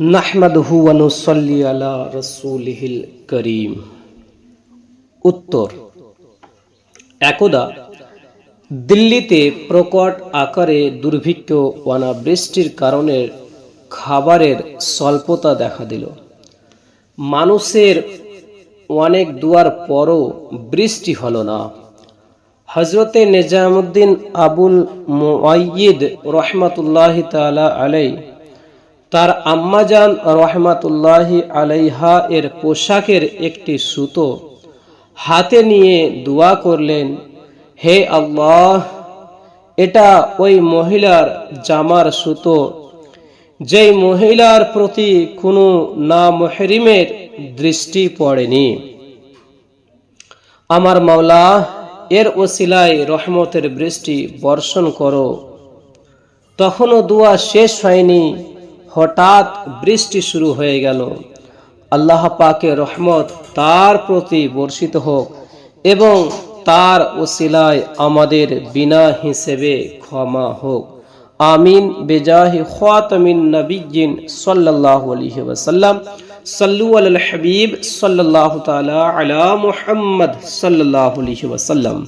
নাহমাদুহু ওয়া নুসাল্লি আলা রাসূলিহিল কারীম। উত্তর: একদা দিল্লিতে প্রকট আকারে দুর্ভিক্ষ ও অনাবৃষ্টির কারণে খাবারের স্বল্পতা দেখা দিল। মানুষের অনেক দুয়ার পরও বৃষ্টি হলো না। হযরতে নিজামুদ্দিন আবুল মুআইয়িদ রহমাতুল্লাহি তাআলা আলাইহি তার আম্মাজান রহমাতুল্লাহি আলাইহা এর পোশাকের একটি সুতো হাতে নিয়ে দোয়া করলেন, হে আল্লাহ, এটা ওই মহিলার জামার সুতো যেই মহিলার প্রতি কোনো নামহরিমের দৃষ্টি পড়েনি। আমার মাওলা, এর ওসিলায় রহমতের বৃষ্টি বর্ষণ করো। তখনও দোয়া শেষ হয়নি, হঠাৎ বৃষ্টি শুরু হয়ে গেল। আল্লাহ পাকের রহমত তার প্রতি বর্ষিত হোক এবং তার ওসিলায় আমাদের বিনা হিসেবে ক্ষমা হোক। আমিন বেজাহি খাতামিন নবিয়্যিন সাল্লাল্লাহু আলাইহি ওয়াসাল্লাম। সাল্লু আলাল হাবিব সাল্লাল্লাহু তাআলা আলা মুহাম্মদ সাল্লাল্লাহু আলাইহি ওয়াসাল্লাম।